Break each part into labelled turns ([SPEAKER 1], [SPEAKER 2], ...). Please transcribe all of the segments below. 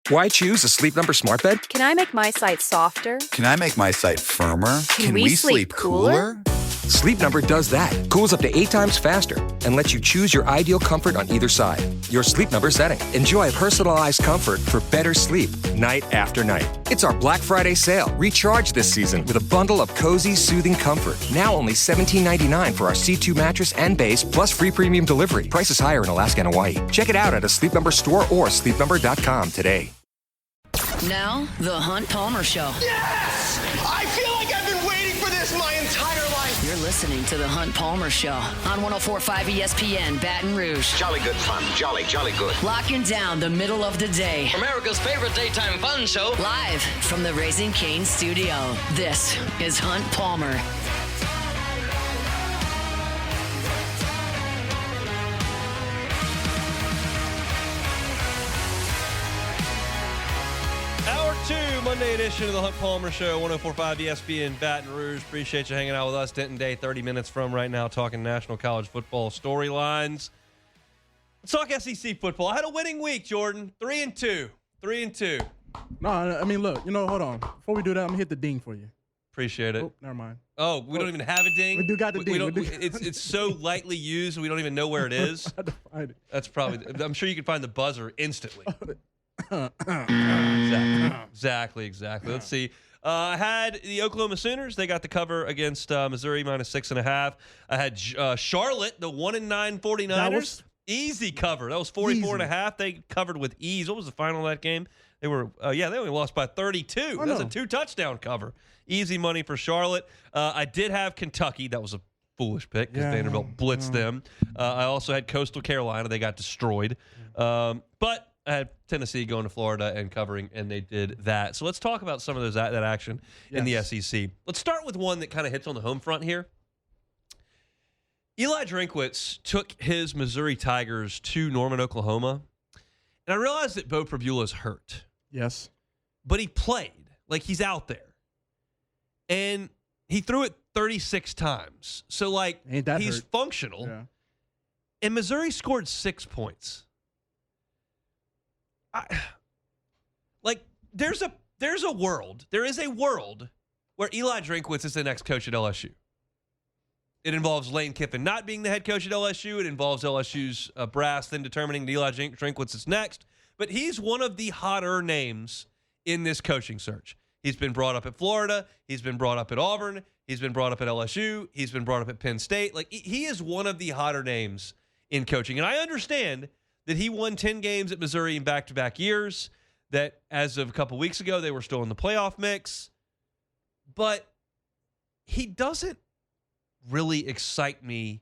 [SPEAKER 1] Why choose a Sleep Number smart bed?
[SPEAKER 2] Can I make my site softer?
[SPEAKER 3] Can I make my site firmer?
[SPEAKER 2] Can we sleep cooler?
[SPEAKER 1] Sleep Number does that. Cools up to 8 times faster and lets you choose your ideal comfort on either side. Your Sleep Number setting. Enjoy personalized comfort for better sleep night after night. It's our Black Friday sale. Recharge this season with a bundle of cozy, soothing comfort. Now only $17.99 for our C2 mattress and base, plus free premium delivery. Prices higher in Alaska and Hawaii. Check it out at a Sleep Number store or sleepnumber.com today.
[SPEAKER 4] Now, the Hunt Palmer Show.
[SPEAKER 5] Yes! I feel like I've been waiting for this my entire life.
[SPEAKER 4] You're listening to the Hunt Palmer Show on 104.5 ESPN Baton Rouge.
[SPEAKER 5] Jolly good fun. Jolly good.
[SPEAKER 4] Locking down the middle of the day.
[SPEAKER 6] America's favorite daytime fun show.
[SPEAKER 4] Live from the Raising Cane's studio. This is Hunt Palmer.
[SPEAKER 7] Hour 2, Monday edition of the Hunt Palmer Show, 104.5 ESPN Baton Rouge. Appreciate you hanging out with us. Denton Day, 30 minutes from right now, talking National College Football storylines. Let's talk SEC football. I had a winning week, Jordan. 3-2. 3-2.
[SPEAKER 8] No, I mean, look, hold on. Before we do that, I'm going to hit the ding for you.
[SPEAKER 7] Appreciate it.
[SPEAKER 8] Oh, never mind.
[SPEAKER 7] Oh, we don't even have a ding?
[SPEAKER 8] We do got the ding.
[SPEAKER 7] It's so lightly used, we don't even know where it is.
[SPEAKER 8] I had to find it.
[SPEAKER 7] That's probably, I'm sure you can find the buzzer instantly. Exactly. Let's see. I had the Oklahoma Sooners. They got the cover against Missouri -6.5. I had Charlotte, the 1-9 49ers. Easy cover. That was 44.5. They covered with ease. What was the final of that game? They were, they only lost by 32. That was a 2-touchdown cover. Easy money for Charlotte. I did have Kentucky. That was a foolish pick because Vanderbilt blitzed them. I also had Coastal Carolina. They got destroyed. But I had Tennessee going to Florida and covering, and they did that. So let's talk about some of that action in the SEC. Let's start with one that kind of hits on the home front here. Eli Drinkwitz took his Missouri Tigers to Norman, Oklahoma, and I realized that Bo Pribula's hurt.
[SPEAKER 8] Yes.
[SPEAKER 7] But he played. Like, he's out there. And he threw it 36 times. So, like, he's
[SPEAKER 8] hurt.
[SPEAKER 7] functional.
[SPEAKER 8] Yeah.
[SPEAKER 7] And Missouri scored 6 points. There is a world where Eli Drinkwitz is the next coach at LSU. It involves Lane Kiffin not being the head coach at LSU. It involves LSU's brass then determining that Eli Drinkwitz is next. But he's one of the hotter names in this coaching search. He's been brought up at Florida. He's been brought up at Auburn. He's been brought up at LSU. He's been brought up at Penn State. Like, he is one of the hotter names in coaching. And I understand that he won 10 games at Missouri in back-to-back years, that as of a couple weeks ago, they were still in the playoff mix. But he doesn't really excite me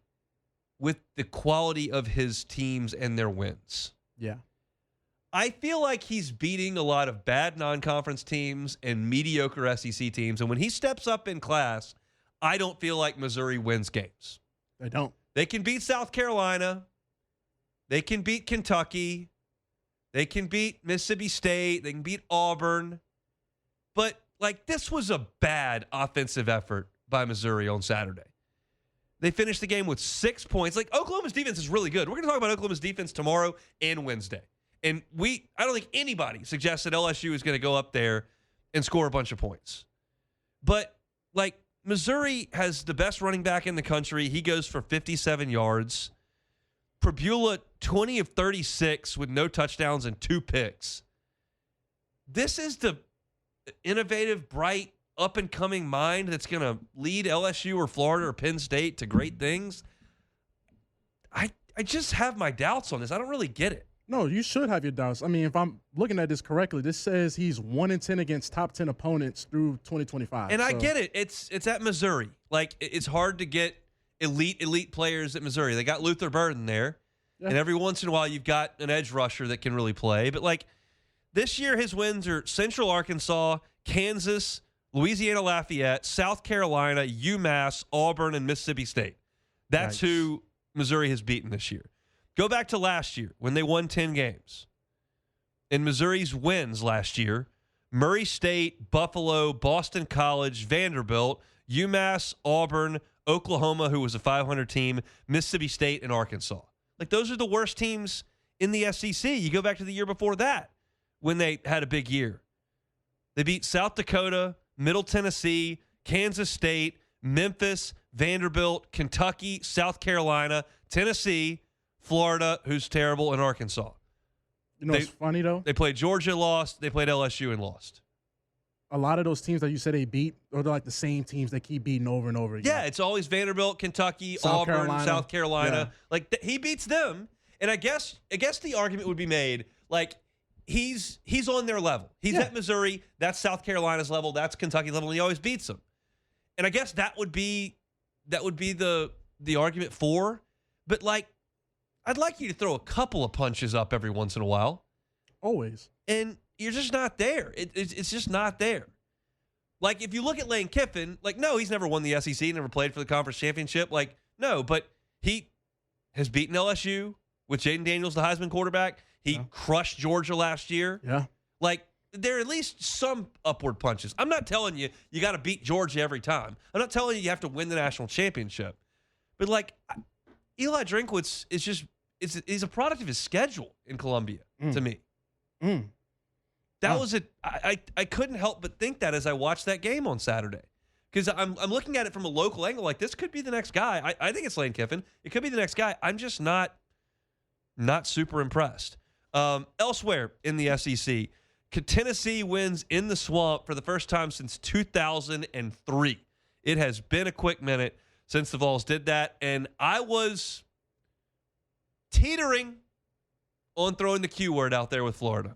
[SPEAKER 7] with the quality of his teams and their wins.
[SPEAKER 8] Yeah.
[SPEAKER 7] I feel like he's beating a lot of bad non-conference teams and mediocre SEC teams. And when he steps up in class, I don't feel like Missouri wins games.
[SPEAKER 8] They don't.
[SPEAKER 7] They can beat South Carolina. They can beat Kentucky. They can beat Mississippi State. They can beat Auburn. But, like, this was a bad offensive effort by Missouri on Saturday. They finished the game with 6 points. Like, Oklahoma's defense is really good. We're going to talk about Oklahoma's defense tomorrow and Wednesday. And I don't think anybody suggests that LSU is going to go up there and score a bunch of points. But, like, Missouri has the best running back in the country. He goes for 57 yards. Pribula, 20 of 36 with no touchdowns and 2 picks. This is the innovative, bright, up-and-coming mind that's going to lead LSU or Florida or Penn State to great things. I just have my doubts on this. I don't really get it.
[SPEAKER 8] No, you should have your doubts. I mean, if I'm looking at this correctly, this says he's 1-10 against top 10 opponents through 2025.
[SPEAKER 7] And I get it. It's at Missouri. Like, it's hard to get elite players at Missouri. They got Luther Burden there. Yeah. And every once in a while, you've got an edge rusher that can really play. But, like, this year, his wins are Central Arkansas, Kansas, Louisiana Lafayette, South Carolina, UMass, Auburn, and Mississippi State. That's who Missouri has beaten this year. Go back to last year when they won 10 games. In Missouri's wins last year, Murray State, Buffalo, Boston College, Vanderbilt, UMass, Auburn, Oklahoma, who was a 500 team, Mississippi State, and Arkansas. Like, those are the worst teams in the SEC. You go back to the year before that, when they had a big year. They beat South Dakota, Middle Tennessee, Kansas State, Memphis, Vanderbilt, Kentucky, South Carolina, Tennessee, Florida, who's terrible, and Arkansas.
[SPEAKER 8] You know what's funny, though?
[SPEAKER 7] They played Georgia, lost. They played LSU and lost.
[SPEAKER 8] A lot of those teams that you said they beat, or they're like the same teams they keep beating over and over again.
[SPEAKER 7] Yeah, it's always Vanderbilt, Kentucky,
[SPEAKER 8] South
[SPEAKER 7] Auburn,
[SPEAKER 8] Carolina.
[SPEAKER 7] South Carolina.
[SPEAKER 8] Yeah.
[SPEAKER 7] Like he beats them, and I guess the argument would be made like he's on their level. He's at Missouri. That's South Carolina's level. That's Kentucky's level. And he always beats them. And I guess that would be the argument for. But like, I'd like you to throw a couple of punches up every once in a while.
[SPEAKER 8] Always.
[SPEAKER 7] And you're just not there. It's just not there. Like, if you look at Lane Kiffin, like, no, he's never won the SEC, never played for the conference championship. Like, no, but he has beaten LSU with Jaden Daniels, the Heisman quarterback. He crushed Georgia last year.
[SPEAKER 8] Yeah.
[SPEAKER 7] Like, there are at least some upward punches. I'm not telling you got to beat Georgia every time. I'm not telling you have to win the national championship. But, like, Eli Drinkwitz he's a product of his schedule in Columbia to me. That was it. I couldn't help but think that as I watched that game on Saturday, because I'm looking at it from a local angle. Like, this could be the next guy. I think it's Lane Kiffin. It could be the next guy. I'm just not super impressed. Elsewhere in the SEC, Tennessee wins in the Swamp for the first time since 2003. It has been a quick minute since the Vols did that, and I was teetering on throwing the Q word out there with Florida.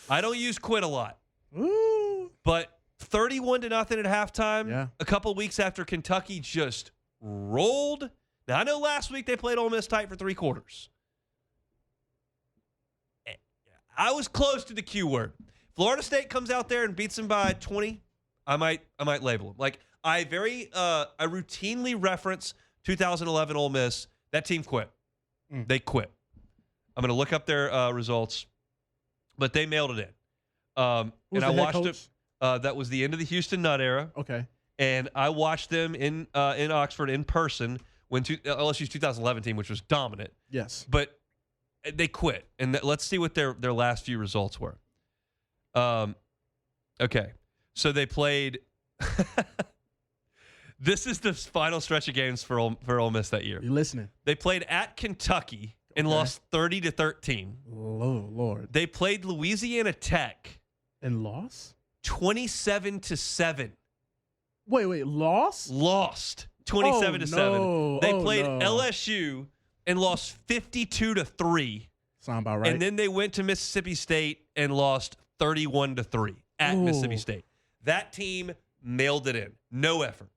[SPEAKER 7] I don't use quit a lot.
[SPEAKER 8] Ooh.
[SPEAKER 7] But 31-0 at halftime, a couple of weeks after Kentucky just rolled. Now, I know last week they played Ole Miss tight for 3 quarters. I was close to the Q word. Florida State comes out there and beats them by 20. I might label them. Like, I routinely reference 2011 Ole Miss. That team quit. They quit. I'm going to look up their results. But they mailed it in. And I watched it. That was the end of the Houston Nutt era.
[SPEAKER 8] Okay.
[SPEAKER 7] And I watched them in Oxford in person when LSU's 2011 team, which was dominant.
[SPEAKER 8] Yes.
[SPEAKER 7] But they quit. And let's see what their last few results were. Okay. So they played. This is the final stretch of games for Ole Miss that year.
[SPEAKER 8] You listening? They
[SPEAKER 7] played at Kentucky and lost 30-13.
[SPEAKER 8] Oh, Lord.
[SPEAKER 7] They played Louisiana Tech
[SPEAKER 8] and lost
[SPEAKER 7] 27-7.
[SPEAKER 8] Wait, lost?
[SPEAKER 7] Lost 27-7.
[SPEAKER 8] No.
[SPEAKER 7] They played LSU and lost 52-3.
[SPEAKER 8] Sound about right.
[SPEAKER 7] And then they went to Mississippi State and lost 31-3 at Mississippi State. That team mailed it in. No effort.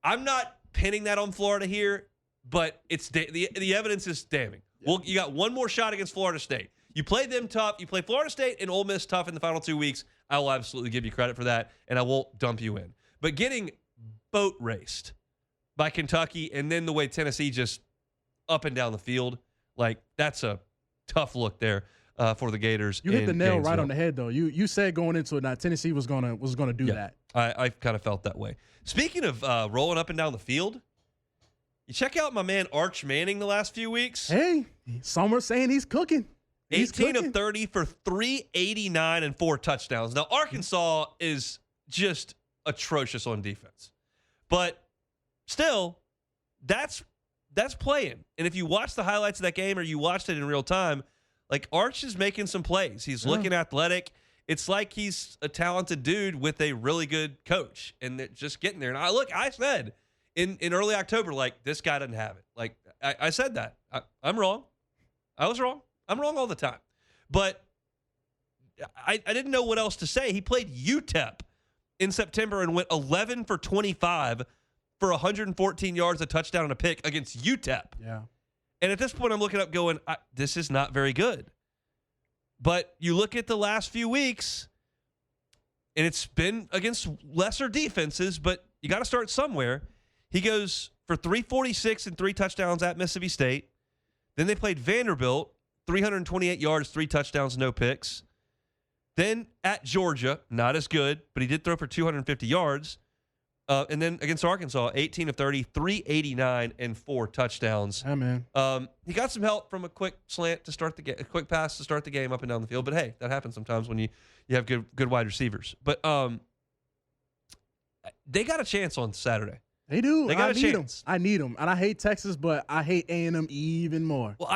[SPEAKER 7] I'm not pinning that on Florida here, but it's the evidence is damning. Well, you got one more shot against Florida State. You play them tough. You play Florida State and Ole Miss tough in the final 2 weeks. I will absolutely give you credit for that, and I won't dump you in. But getting boat raced by Kentucky and then the way Tennessee just up and down the field, like, that's a tough look there for the Gators.
[SPEAKER 8] You hit the nail right on the head, though. You said going into it, now Tennessee was gonna do that.
[SPEAKER 7] I kind of felt that way. Speaking of rolling up and down the field, you check out my man Arch Manning the last few weeks.
[SPEAKER 8] Hey, some are saying he's cooking.
[SPEAKER 7] 18 of 30 for 389 and 4 touchdowns. Now, Arkansas is just atrocious on defense. But still, that's playing. And if you watch the highlights of that game or you watched it in real time, like, Arch is making some plays. He's looking athletic. It's like he's a talented dude with a really good coach. And they're just getting there. And I said in early October, like, this guy doesn't have it. Like, I said that. I'm wrong. I was wrong. I'm wrong all the time. But I didn't know what else to say. He played UTEP in September and went 11 for 25 for 114 yards, a touchdown, and a pick against UTEP.
[SPEAKER 8] Yeah.
[SPEAKER 7] And at this point, I'm looking up going, this is not very good. But you look at the last few weeks, and it's been against lesser defenses, but you got to start somewhere. He goes for 346 and 3 touchdowns at Mississippi State. Then they played Vanderbilt, 328 yards, 3 touchdowns, no picks. Then at Georgia, not as good, but he did throw for 250 yards. And then against Arkansas, 18 of 30, 389, and 4 touchdowns.
[SPEAKER 8] Yeah, man.
[SPEAKER 7] He got some help from a quick slant to start the game, a quick pass to start the game up and down the field. But hey, that happens sometimes when you have good wide receivers. But they got a chance on Saturday.
[SPEAKER 8] They do.
[SPEAKER 7] They got a chance.
[SPEAKER 8] I need them. And I hate Texas, but I hate A&M even more.
[SPEAKER 7] Well,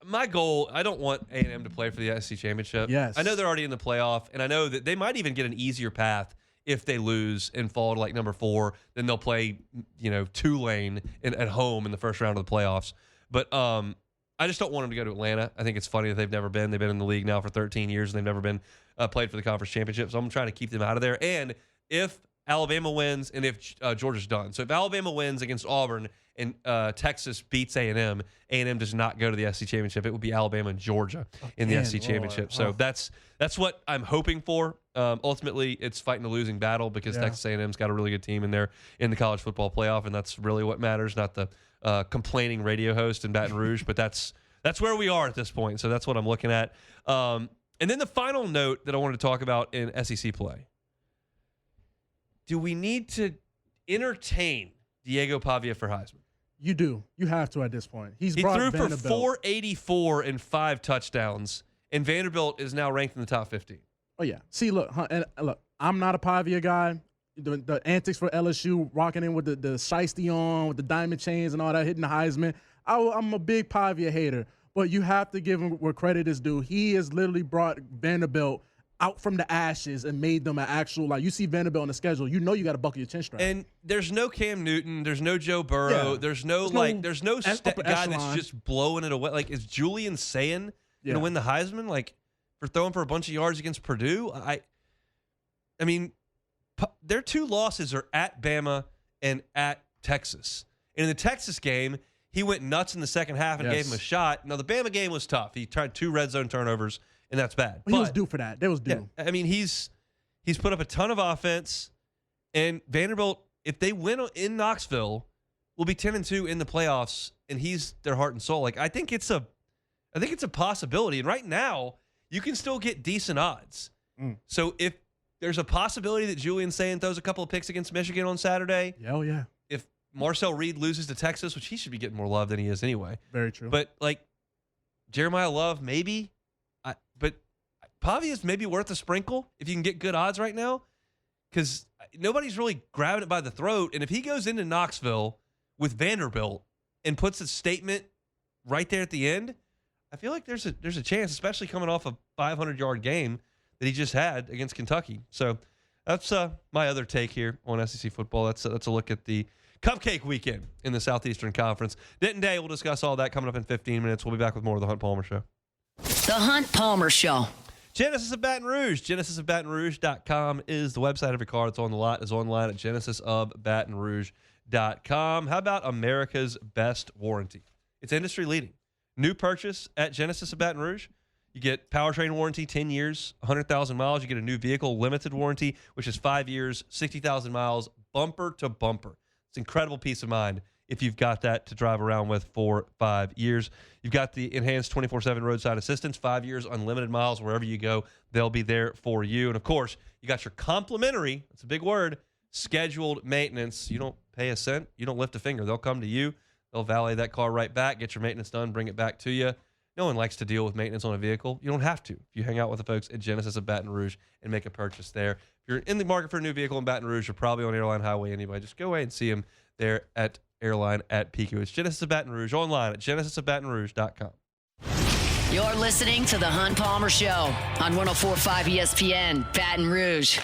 [SPEAKER 7] my goal, I don't want A&M to play for the SEC championship.
[SPEAKER 8] Yes.
[SPEAKER 7] I know they're already in the playoff, and I know that they might even get an easier path if they lose and fall to like number 4. Then they'll play, Tulane at home in the first round of the playoffs. But I just don't want them to go to Atlanta. I think it's funny that they've never been. They've been in the league now for 13 years, and they've never been played for the conference championship. So I'm trying to keep them out of there. And if Alabama wins and if Georgia's done. So if Alabama wins against Auburn and Texas beats A&M does not go to the SEC championship. It would be Alabama and Georgia in the SEC championship. So that's what I'm hoping for. Ultimately, it's fighting a losing battle because Texas A&M's got a really good team in there in the college football playoff, and that's really what matters, not the complaining radio host in Baton Rouge. But that's where we are at this point. So that's what I'm looking at. And then the final note that I wanted to talk about in SEC play. Do we need to entertain Diego Pavia for Heisman?
[SPEAKER 8] You do. You have to at this point. He
[SPEAKER 7] threw for 484 and 5 touchdowns, and Vanderbilt is now ranked in the top 15.
[SPEAKER 8] Oh, yeah. See, look, I'm not a Pavia guy. The antics for LSU, rocking in with the shiesty on, with the diamond chains and all that, hitting the Heisman. I'm a big Pavia hater, but you have to give him where credit is due. He has literally brought Vanderbilt out from the ashes and made them an actual, you see Vanderbilt on the schedule, you got to buckle your chin strap.
[SPEAKER 7] And there's no Cam Newton, there's no Joe Burrow, there's no guy that's just blowing it away. Is Julian Sayin going to win the Heisman? For throwing for a bunch of yards against Purdue? I mean, their 2 losses are at Bama and at Texas. And in the Texas game, he went nuts in the second half and gave him a shot. Now, the Bama game was tough. He tried 2 red zone turnovers, and that's bad.
[SPEAKER 8] But he was due for that. That was due.
[SPEAKER 7] Yeah, I mean, he's put up a ton of offense, and Vanderbilt, if they win in Knoxville, will be 10-2 in the playoffs, and he's their heart and soul. I think it's a possibility. And right now, you can still get decent odds. So if there's a possibility that Julian Sayin throws a couple of picks against Michigan on Saturday,
[SPEAKER 8] yeah.
[SPEAKER 7] If Marcel Reed loses to Texas, which he should be getting more love than he is anyway.
[SPEAKER 8] Very true.
[SPEAKER 7] But Jeremiah Love, maybe. But Pavia's maybe worth a sprinkle if you can get good odds right now, because nobody's really grabbing it by the throat. And if he goes into Knoxville with Vanderbilt and puts a statement right there at the end, I feel like there's a chance, especially coming off a 500-yard game that he just had against Kentucky. So that's my other take here on SEC football. That's a look at the Cupcake Weekend in the Southeastern Conference. Denton Day, we'll discuss all that coming up in 15 minutes. We'll be back with more of the Hunt Palmer Show.
[SPEAKER 4] The Hunt Palmer Show.
[SPEAKER 7] Genesis of Baton Rouge. GenesisofBatonRouge.com is the website. Every car that's on the lot is online at GenesisofBatonRouge.com. How about America's best warranty? It's industry leading. New purchase at Genesis of Baton Rouge. You get powertrain warranty, 10 years, 100,000 miles. You get a new vehicle limited warranty, which is 5 years, 60,000 miles, bumper to bumper. It's incredible peace of mind if you've got that to drive around with for 5 years. You've got the enhanced 24/7 roadside assistance, 5 years, unlimited miles. Wherever you go, they'll be there for you. And, of course, you got your complimentary, that's a big word, scheduled maintenance. You don't pay a cent. You don't lift a finger. They'll come to you. They'll valet that car right back, get your maintenance done, bring it back to you. No one likes to deal with maintenance on a vehicle. You don't have to. If you hang out with the folks at Genesis of Baton Rouge and make a purchase there. If you're in the market for a new vehicle in Baton Rouge, you're probably on Airline Highway anyway. Just go away and see them there at Airline at Pico. It's Genesis of Baton Rouge, online at GenesisofBatonRouge.com.
[SPEAKER 4] You're listening to The Hunt Palmer Show on 104.5 ESPN, Baton Rouge.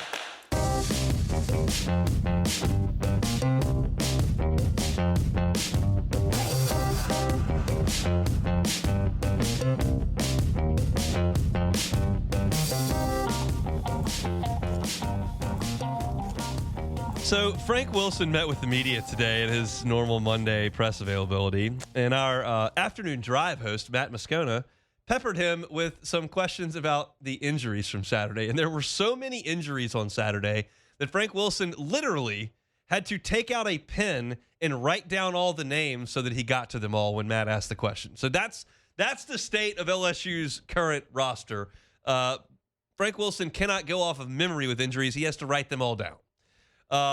[SPEAKER 7] So Frank Wilson met with the media today at his normal Monday press availability, and our afternoon drive host, Matt Moscona, peppered him with some questions about the injuries from Saturday. And there were so many injuries on Saturday that Frank Wilson literally had to take out a pen and write down all the names so that he got to them all when Matt asked the question. So that's the state of LSU's current roster. Frank Wilson cannot go off of memory with injuries. He has to write them all down.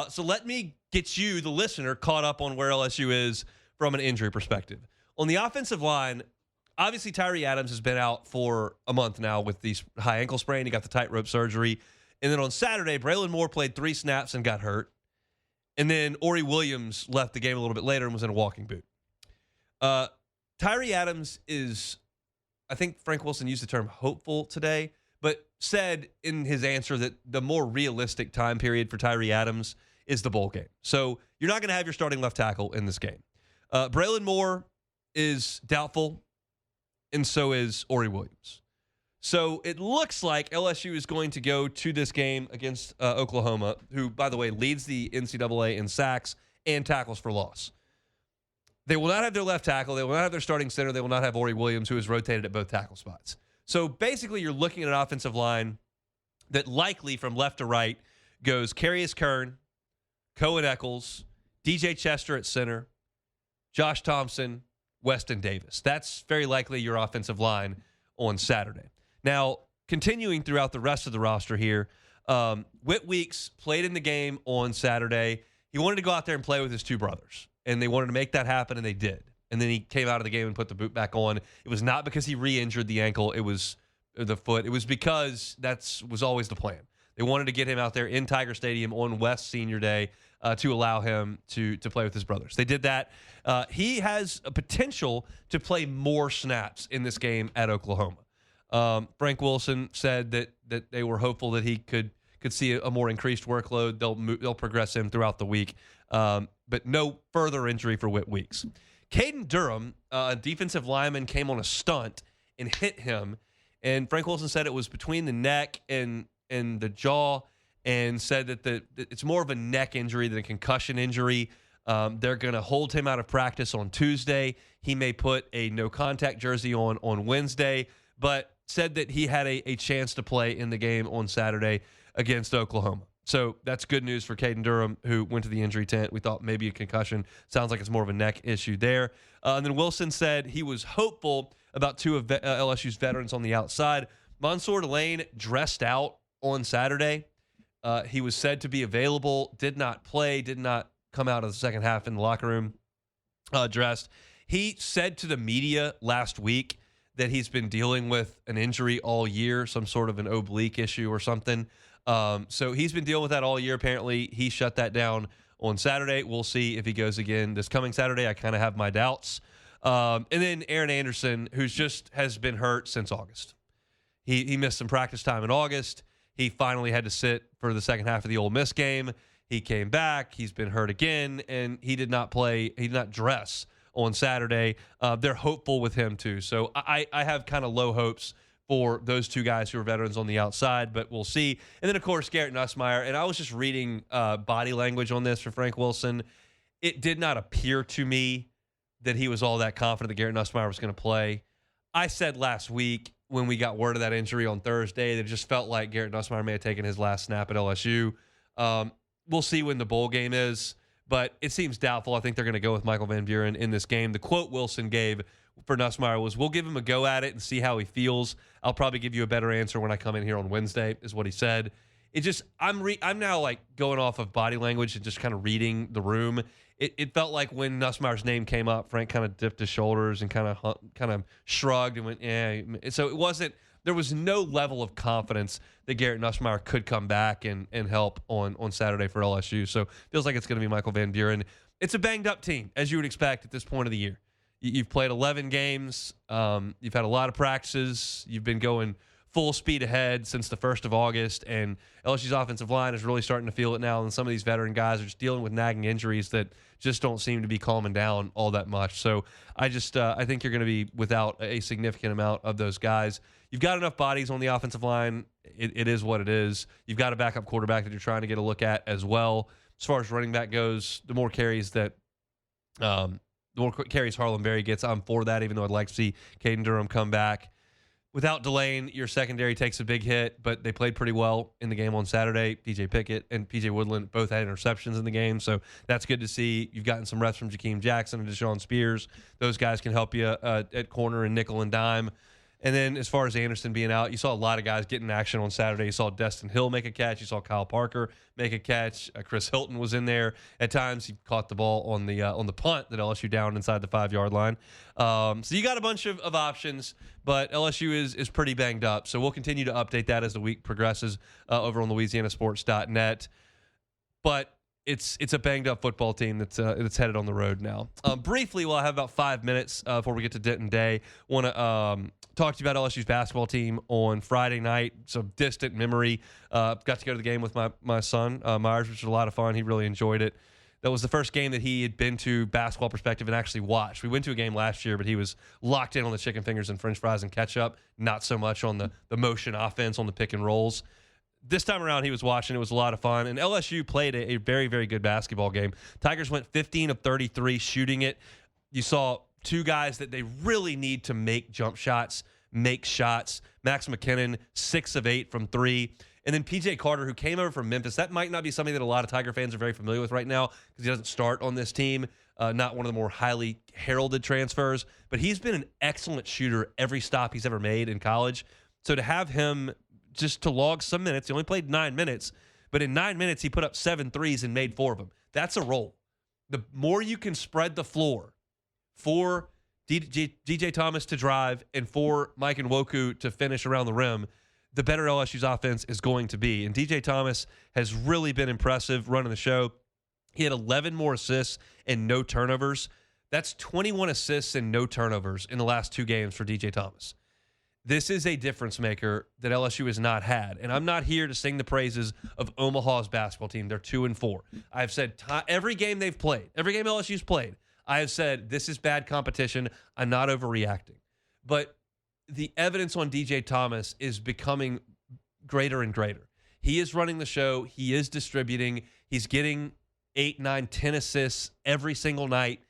[SPEAKER 7] So let me gets you, the listener, caught up on where LSU is from an injury perspective. On the offensive line, obviously Tyree Adams has been out for a month now with these high ankle sprain. He got the tightrope surgery. And then on Saturday, Braylon Moore played 3 snaps and got hurt. And then Ori Williams left the game a little bit later and was in a walking boot. Tyree Adams is, I think Frank Wilson used the term hopeful today, but said in his answer that the more realistic time period for Tyree Adams is the bowl game. So you're not going to have your starting left tackle in this game. Braylon Moore is doubtful, and so is Ori Williams. So it looks like LSU is going to go to this game against Oklahoma, who, by the way, leads the NCAA in sacks and tackles for loss. They will not have their left tackle. They will not have their starting center. They will not have Ori Williams, who is rotated at both tackle spots. So basically, you're looking at an offensive line that likely from left to right goes Carius Kern, Cohen Eccles, DJ Chester at center, Josh Thompson, Weston Davis. That's very likely your offensive line on Saturday. Now, continuing throughout the rest of the roster here, Whit Weeks played in the game on Saturday. He wanted to go out there and play with his 2 brothers, and they wanted to make that happen, and they did. And then he came out of the game and put the boot back on. It was not because he re-injured the ankle. It was the foot. It was because that was always the plan. They wanted to get him out there in Tiger Stadium on West Senior Day to allow him to play with his brothers. They did that. He has a potential to play more snaps in this game at Oklahoma. Frank Wilson said that they were hopeful that he could see a more increased workload. They'll progress him throughout the week, but no further injury for Whit Weeks. Caden Durham, a defensive lineman, came on a stunt and hit him, and Frank Wilson said it was between the neck and the jaw, and said that it's more of a neck injury than a concussion injury. They're going to hold him out of practice on Tuesday. He may put a no-contact jersey on Wednesday, but said that he had a chance to play in the game on Saturday against Oklahoma. So that's good news for Caden Durham, who went to the injury tent. We thought maybe a concussion. Sounds like it's more of a neck issue there. And then Wilson said he was hopeful about 2 of LSU's veterans on the outside. Mansour Delane dressed out on Saturday. He was said to be available, did not play, did not come out of the second half in the locker room dressed. He said to the media last week that he's been dealing with an injury all year, some sort of an oblique issue or something. So he's been dealing with that all year. Apparently, he shut that down on Saturday. We'll see if he goes again this coming Saturday. I kind of have my doubts. And then Aaron Anderson, has been hurt since August. He missed some practice time in August. He finally had to sit for the second half of the Ole Miss game. He came back. He's been hurt again, and he did not play. He did not dress on Saturday. They're hopeful with him too. So I have kind of low hopes for those 2 guys who are veterans on the outside, but we'll see. And then, of course, Garrett Nussmeier. And I was just reading body language on this for Frank Wilson. It did not appear to me that he was all that confident that Garrett Nussmeier was going to play. I said last week when we got word of that injury on Thursday that it just felt like Garrett Nussmeier may have taken his last snap at LSU. We'll see when the bowl game is, but it seems doubtful. I think they're going to go with Michael Van Buren in this game. The quote Wilson gave for Nussmeier was, "We'll give him a go at it and see how he feels. I'll probably give you a better answer when I come in here on Wednesday," is what he said. It just, I'm now like going off of body language and just kind of reading the room. It felt like when Nussmeier's name came up, Frank kind of dipped his shoulders and kind of shrugged and went, "Yeah." So there was no level of confidence that Garrett Nussmeier could come back and help on Saturday for LSU. So it feels like it's going to be Michael Van Buren. It's a banged up team, as you would expect at this point of the year. You've played 11 games. You've had a lot of practices. You've been going full speed ahead since the 1st of August, and LSU's offensive line is really starting to feel it now, and some of these veteran guys are just dealing with nagging injuries that just don't seem to be calming down all that much. So I think you're going to be without a significant amount of those guys. You've got enough bodies on the offensive line. It is what it is. You've got a backup quarterback that you're trying to get a look at as well. As far as running back goes, the more carries Harlan Berry gets, I'm for that, even though I'd like to see Caden Durham come back. Without Delane, your secondary takes a big hit, but they played pretty well in the game on Saturday. P.J. Pickett and P.J. Woodland both had interceptions in the game, so that's good to see. You've gotten some reps from Jakeem Jackson and Deshaun Spears. Those guys can help you at corner and nickel and dime. And then as far as Anderson being out, you saw a lot of guys getting action on Saturday. You saw Destin Hill make a catch. You saw Kyle Parker make a catch. Chris Hilton was in there. At times, he caught the ball on the punt that LSU downed inside the 5-yard line. So you got a bunch of options, but LSU is pretty banged up. So we'll continue to update that as the week progresses over on LouisianaSports.net. But it's a banged up football team that's headed on the road now. Briefly, while I have about 5 minutes before we get to Denton Day, want to talk to you about LSU's basketball team on Friday night. Some distant memory. Got to go to the game with my son, Myers, which was a lot of fun. He really enjoyed it. That was the first game that he had been to basketball perspective and actually watched. We went to a game last year, but he was locked in on the chicken fingers and french fries and ketchup, not so much on the motion offense, on the pick and rolls. This time around, he was watching. It was a lot of fun. And LSU played a very, very good basketball game. Tigers went 15 of 33 shooting it. You saw two guys that they really need to make jump shots, make shots. Max McKinnon, 6 of 8 from 3. And then P.J. Carter, who came over from Memphis. That might not be something that a lot of Tiger fans are very familiar with right now because he doesn't start on this team. Not one of the more highly heralded transfers. But he's been an excellent shooter every stop he's ever made in college. So to have him just to log some minutes. He only played 9 minutes, but in 9 minutes, he put up 7 threes and made 4 of them. That's a roll. The more you can spread the floor for DJ Thomas to drive and for Mike Nwoku to finish around the rim, the better LSU's offense is going to be. And DJ Thomas has really been impressive running the show. He had 11 more assists and no turnovers. That's 21 assists and no turnovers in the last 2 games for DJ Thomas. This is a difference maker that LSU has not had. And I'm not here to sing the praises of Omaha's basketball team. They're 2-4. I've said every game they've played, every game LSU's played, I have said this is bad competition. I'm not overreacting. But the evidence on DJ Thomas is becoming greater and greater. He is running the show. He is distributing. He's getting 8, 9, 10 assists every single night.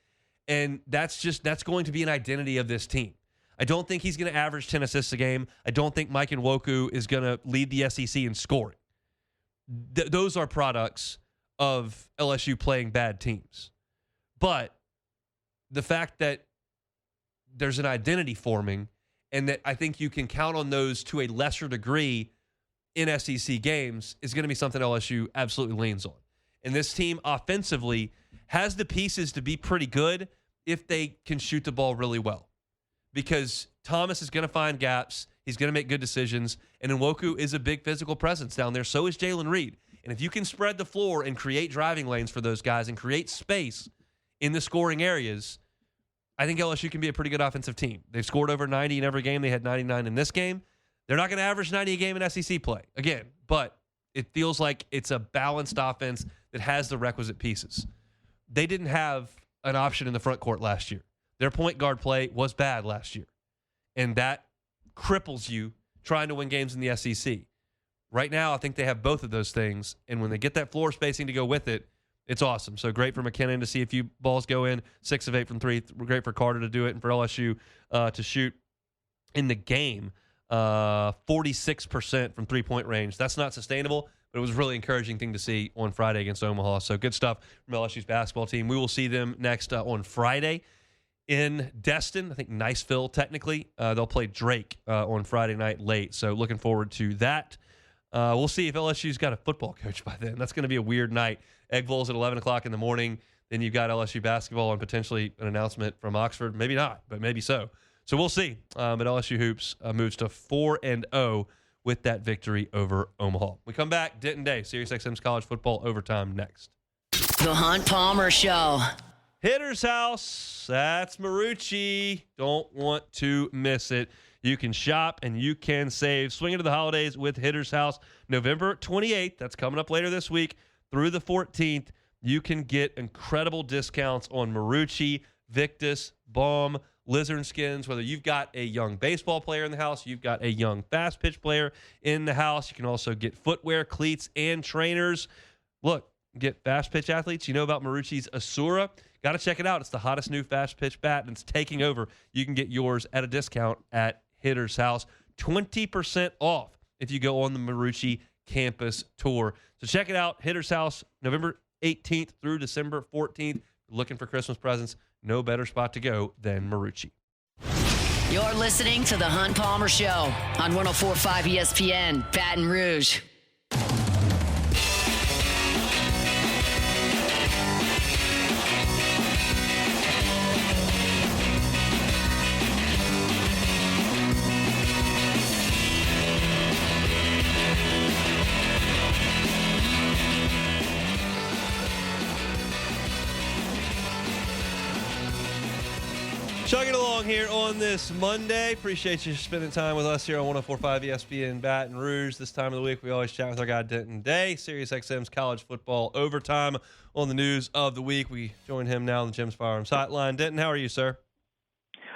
[SPEAKER 7] And that's going to be an identity of this team. I don't think he's going to average 10 assists a game. I don't think Mike Nwoku is going to lead the SEC in scoring. Those are products of LSU playing bad teams. But the fact that there's an identity forming and that I think you can count on those to a lesser degree in SEC games is going to be something LSU absolutely leans on. And this team offensively has the pieces to be pretty good if they can shoot the ball really well. Because Thomas is going to find gaps. He's going to make good decisions. And Nwoku is a big physical presence down there. So is Jalen Reed. And if you can spread the floor and create driving lanes for those guys and create space in the scoring areas, I think LSU can be a pretty good offensive team. They've scored over 90 in every game. They had 99 in this game. They're not going to average 90 a game in SEC play, again. But it feels like it's a balanced offense that has the requisite pieces. They didn't have an option in the front court last year. Their point guard play was bad last year, and that cripples you trying to win games in the SEC. Right now, I think they have both of those things, and when they get that floor spacing to go with it, it's awesome. So great for McKinnon to see a few balls go in, 6 of 8 from 3. Great for Carter to do it, and for LSU to shoot in the game 46% from three-point range. That's not sustainable, but it was a really encouraging thing to see on Friday against Omaha. So good stuff from LSU's basketball team. We will see them next on Friday in Destin, I think Niceville, technically. They'll play Drake on Friday night late, so looking forward to that. We'll see if LSU's got a football coach by then. That's going to be a weird night. Egg Bowls at 11 o'clock in the morning. Then you've got LSU basketball and potentially an announcement from Oxford. Maybe not, but maybe so. So we'll see. But LSU Hoops moves to 4-0 with that victory over Omaha. We come back, Denton Day, SiriusXM's college football overtime next.
[SPEAKER 4] The Hunt Palmer Show.
[SPEAKER 7] Hitter's House, that's Marucci. Don't want to miss it. You can shop and you can save. Swing into the holidays with Hitter's House. November 28th, that's coming up later this week, through the 14th. You can get incredible discounts on Marucci, Victus, Baum, Lizard skins. Whether you've got a young baseball player in the house, you've got a young fast pitch player in the house. You can also get footwear, cleats, and trainers. Look, get fast pitch athletes. You know about Marucci's Asura. Got to check it out. It's the hottest new fast pitch bat, and it's taking over. You can get yours at a discount at Hitter's House. 20% off if you go on the Marucci campus tour. So check it out. Hitter's House, November 18th through December 14th. Looking for Christmas presents. No better spot to go than Marucci.
[SPEAKER 4] You're listening to the Hunt Palmer Show on 104.5 ESPN, Baton Rouge.
[SPEAKER 7] Chugging along here on this Monday. Appreciate you spending time with us here on 104.5 ESPN Baton Rouge. This time of the week, we always chat with our guy Denton Day, SiriusXM's college football overtime on the news of the week. We join him now on the Jim's Firearm Sightline. Denton, how are you, sir?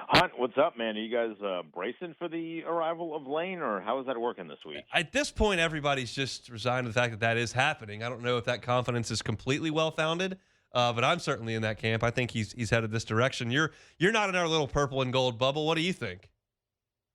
[SPEAKER 9] Hunt, what's up, man? Are you guys bracing for the arrival of Lane, or how is that working this week?
[SPEAKER 7] At this point, everybody's just resigned to the fact that that is happening. I don't know if that confidence is completely well-founded. But I'm certainly in that camp. I think he's headed this direction. You're not in our little purple and gold bubble. What do you think?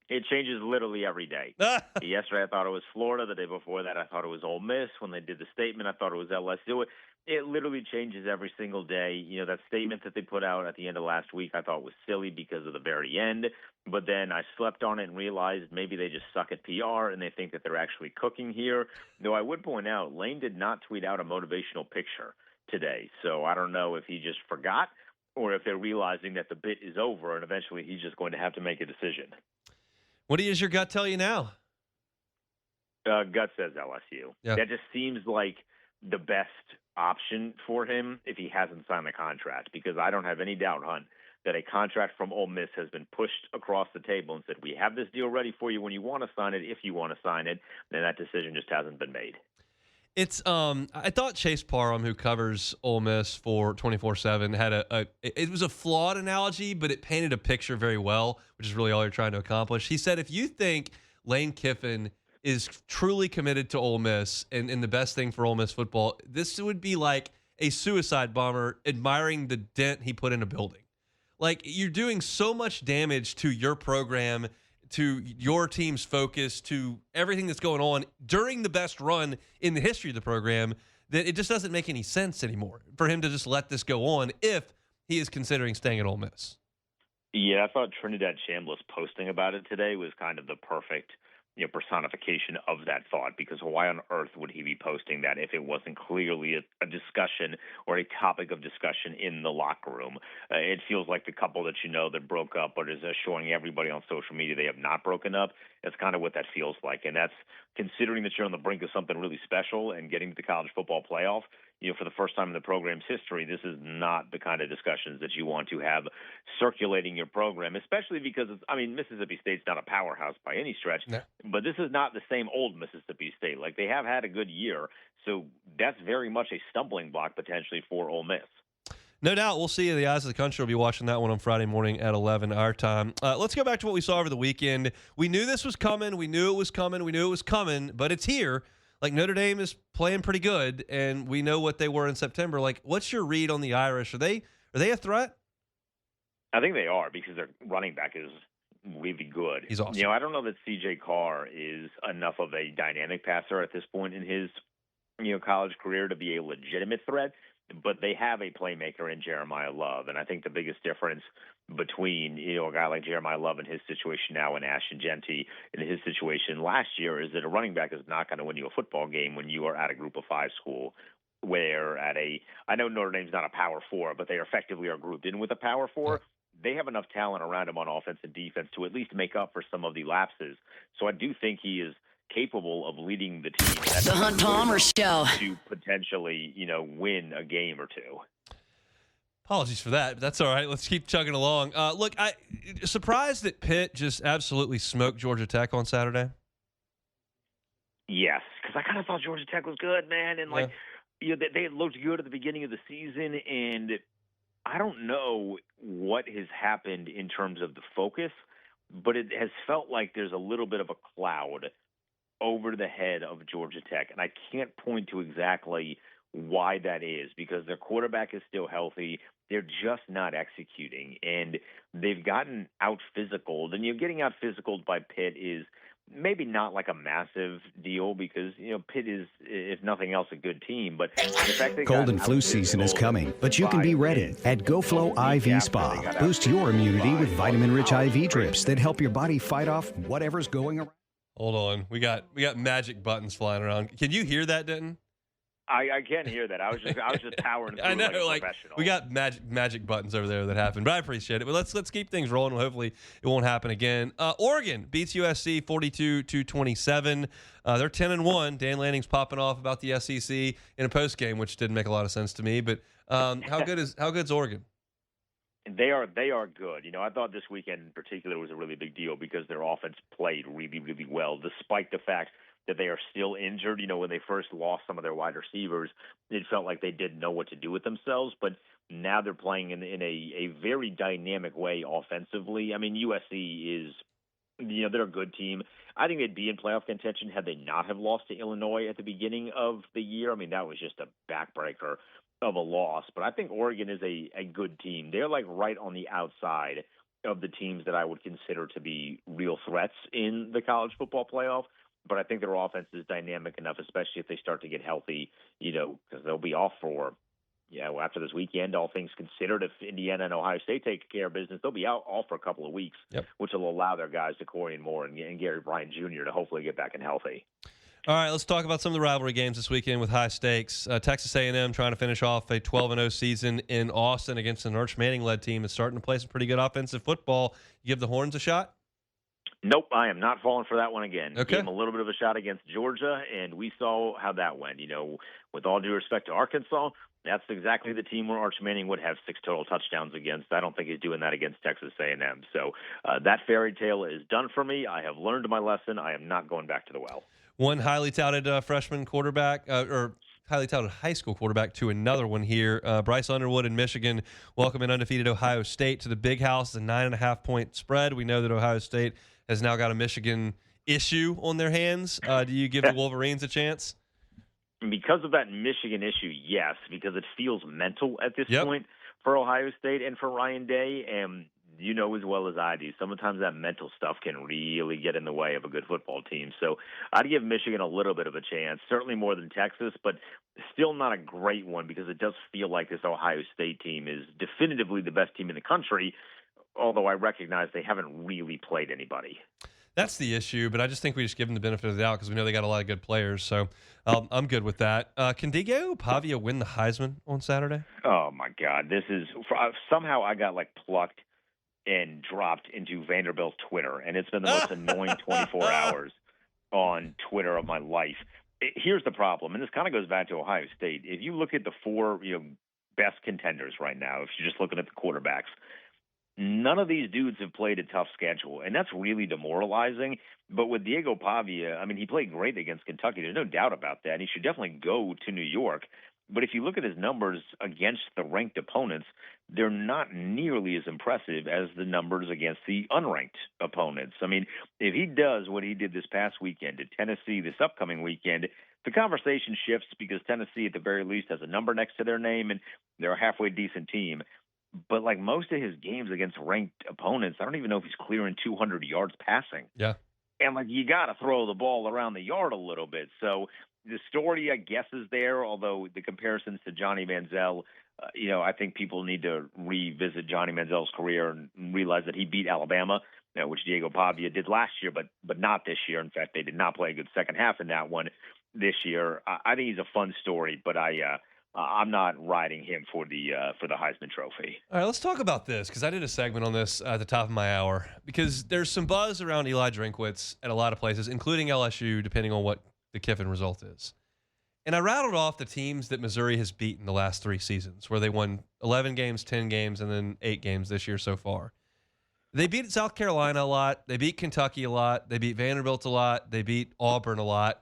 [SPEAKER 9] It changes literally every day. Yesterday, I thought it was Florida. The day before that, I thought it was Ole Miss. When they did the statement, I thought it was LSU. It literally changes every single day. You know, that statement that they put out at the end of last week, I thought was silly because of the very end. But then I slept on it and realized maybe they just suck at PR and they think that they're actually cooking here. Though I would point out, Lane did not tweet out a motivational picture today. So I don't know if he just forgot or if they're realizing that the bit is over and eventually he's just going to have to make a decision.
[SPEAKER 7] What does your gut tell you now?
[SPEAKER 9] Gut says LSU.
[SPEAKER 7] Yeah.
[SPEAKER 9] That just seems like the best option for him if he hasn't signed the contract, because I don't have any doubt, Hunt, that a contract from Ole Miss has been pushed across the table and said, we have this deal ready for you when you want to sign it, if you want to sign it, then that decision just hasn't been made.
[SPEAKER 7] It's I thought Chase Parham, who covers Ole Miss for 24/7, had it was a flawed analogy, but it painted a picture very well, which is really all you're trying to accomplish. He said, if you think Lane Kiffin is truly committed to Ole Miss and the best thing for Ole Miss football, this would be like a suicide bomber admiring the dent he put in a building. Like, you're doing so much damage to your program, to your team's focus, to everything that's going on during the best run in the history of the program, that it just doesn't make any sense anymore for him to just let this go on if he is considering staying at Ole Miss.
[SPEAKER 9] Yeah, I thought Trinidad Chambliss posting about it today was kind of the perfect personification of that thought, because why on earth would he be posting that if it wasn't clearly a discussion or a topic of discussion in the locker room? It feels like the couple that that broke up, but is showing everybody on social media they have not broken up. That's kind of what that feels like, and that's considering that you're on the brink of something really special and getting to the college football playoff. For the first time in the program's history, this is not the kind of discussions that you want to have circulating your program, especially because Mississippi State's not a powerhouse by any stretch,
[SPEAKER 7] no.
[SPEAKER 9] But this is not the same old Mississippi State. Like, they have had a good year, so that's very much a stumbling block potentially for Ole Miss.
[SPEAKER 7] No doubt. We'll see you. The eyes of the country will be watching that one on Friday morning at 11 our time. Let's go back to what we saw over the weekend. We knew this was coming. We knew it was coming, but it's here. Like, Notre Dame is playing pretty good, and we know what they were in September. Like, what's your read on the Irish? Are they a threat?
[SPEAKER 9] I think they are, because their running back is really good.
[SPEAKER 7] He's awesome.
[SPEAKER 9] I don't know that C.J. Carr is enough of a dynamic passer at this point in his college career to be a legitimate threat, but they have a playmaker in Jeremiah Love, and I think the biggest difference between a guy like Jeremiah Love in his situation now and Ashton Genty in his situation last year is that a running back is not going to win you a football game when you are at a Group of 5 school, where I know Notre Dame's not a Power 4, but they effectively are grouped in with a Power 4. Yeah. They have enough talent around him on offense and defense to at least make up for some of the lapses. So I do think he is capable of leading the team.
[SPEAKER 4] The Hunt Palmer Show.
[SPEAKER 9] To potentially, win a game or two.
[SPEAKER 7] Apologies for that, but that's all right. Let's keep chugging along. Look, I surprised that Pitt just absolutely smoked Georgia Tech on Saturday.
[SPEAKER 9] Yes, because I kind of thought Georgia Tech was good, man, and they looked good at the beginning of the season, and I don't know what has happened in terms of the focus, but it has felt like there's a little bit of a cloud over the head of Georgia Tech, and I can't point to exactly why that is, because their quarterback is still healthy. They're just not executing, and they've gotten out-physicaled. And getting out-physicaled by Pitt is maybe not like a massive deal because, Pitt is, if nothing else, a good team. But the fact they
[SPEAKER 10] Cold
[SPEAKER 9] got
[SPEAKER 10] and flu season is coming, but you can be ready
[SPEAKER 9] 5
[SPEAKER 10] at GoFlow
[SPEAKER 9] minutes
[SPEAKER 10] IV
[SPEAKER 9] after
[SPEAKER 10] Spa.
[SPEAKER 9] they got
[SPEAKER 10] Boost your immunity with
[SPEAKER 9] outplayed
[SPEAKER 10] vitamin-rich
[SPEAKER 9] by
[SPEAKER 10] IV drips that help your body fight off whatever's going around.
[SPEAKER 7] Hold on. We got magic buttons flying around. Can you hear that, Denton?
[SPEAKER 9] I can't hear that. I was just powering through
[SPEAKER 7] I know,
[SPEAKER 9] like a professional.
[SPEAKER 7] we got magic buttons over there that happened, but I appreciate it. But let's keep things rolling. Hopefully, it won't happen again. Oregon beats USC 42-27. They're 10-1. Dan Lanning's popping off about the SEC in a post game, which didn't make a lot of sense to me. But how good's Oregon?
[SPEAKER 9] They are good. I thought this weekend in particular was a really big deal because their offense played really, really well, despite the fact that they are still injured. When they first lost some of their wide receivers, it felt like they didn't know what to do with themselves. But now they're playing in a very dynamic way offensively. I mean, USC is, they're a good team. I think they'd be in playoff contention had they not have lost to Illinois at the beginning of the year. I mean, that was just a backbreaker of a loss. But I think Oregon is a good team. They're like right on the outside of the teams that I would consider to be real threats in the college football playoff. But I think their offense is dynamic enough, especially if they start to get healthy, because they'll be off for, after this weekend, all things considered. If Indiana and Ohio State take care of business, they'll be off for a couple of weeks, which will allow their guys to Corian Moore and Gary Bryant Jr. to hopefully get back and healthy.
[SPEAKER 7] All right, let's talk about some of the rivalry games this weekend with high stakes. Texas A&M trying to finish off a 12-0 season in Austin against an Arch Manning-led team and starting to play some pretty good offensive football. You give the Horns a shot?
[SPEAKER 9] Nope, I am not falling for that one again.
[SPEAKER 7] Okay.
[SPEAKER 9] Gave them a little bit of a shot against Georgia, and we saw how that went. With all due respect to Arkansas, that's exactly the team where Arch Manning would have 6 total touchdowns against. I don't think he's doing that against Texas A&M. So that fairy tale is done for me. I have learned my lesson. I am not going back to the well.
[SPEAKER 7] One highly touted freshman quarterback, or highly touted high school quarterback, to another one here. Bryce Underwood in Michigan welcoming undefeated Ohio State to the Big House, a 9.5-point spread. We know that Ohio State has now got a Michigan issue on their hands. Do you give the Wolverines a chance?
[SPEAKER 9] Because of that Michigan issue, yes, because it feels mental at this point for Ohio State and for Ryan Day. And you know as well as I do, sometimes that mental stuff can really get in the way of a good football team. So I'd give Michigan a little bit of a chance, certainly more than Texas, but still not a great one because it does feel like this Ohio State team is definitively the best team in the country, although I recognize they haven't really played anybody.
[SPEAKER 7] That's the issue, but I just think we just give them the benefit of the doubt because we know they got a lot of good players. So I'm good with that. Can Diego Pavia win the Heisman on Saturday?
[SPEAKER 9] Oh, my God. This is somehow I got plucked and dropped into Vanderbilt's Twitter, and it's been the most annoying 24 hours on Twitter of my life. Here's the problem, and this kind of goes back to Ohio State. If you look at the 4 best contenders right now, if you're just looking at the quarterbacks, none of these dudes have played a tough schedule, and that's really demoralizing. But with Diego Pavia, I mean, he played great against Kentucky. There's no doubt about that. He should definitely go to New York. But if you look at his numbers against the ranked opponents, they're not nearly as impressive as the numbers against the unranked opponents. I mean, if he does what he did this past weekend at Tennessee this upcoming weekend, the conversation shifts because Tennessee at the very least has a number next to their name and they're a halfway decent team. But most of his games against ranked opponents, I don't even know if he's clearing 200 yards passing.
[SPEAKER 7] Yeah.
[SPEAKER 9] And you got to throw the ball around the yard a little bit. So the story, I guess, is there, although the comparisons to Johnny Manziel, I think people need to revisit Johnny Manziel's career and realize that he beat Alabama, which Diego Pavia did last year, but not this year. In fact, they did not play a good second half in that one this year. I think he's a fun story, but I'm not riding him for the Heisman Trophy.
[SPEAKER 7] All right, let's talk about this because I did a segment on this at the top of my hour because there's some buzz around Eli Drinkwitz at a lot of places, including LSU, depending on what the Kiffin result is. And I rattled off the teams that Missouri has beaten the last 3 seasons, where they won 11 games, 10 games, and then 8 games this year so far. They beat South Carolina a lot. They beat Kentucky a lot. They beat Vanderbilt a lot. They beat Auburn a lot.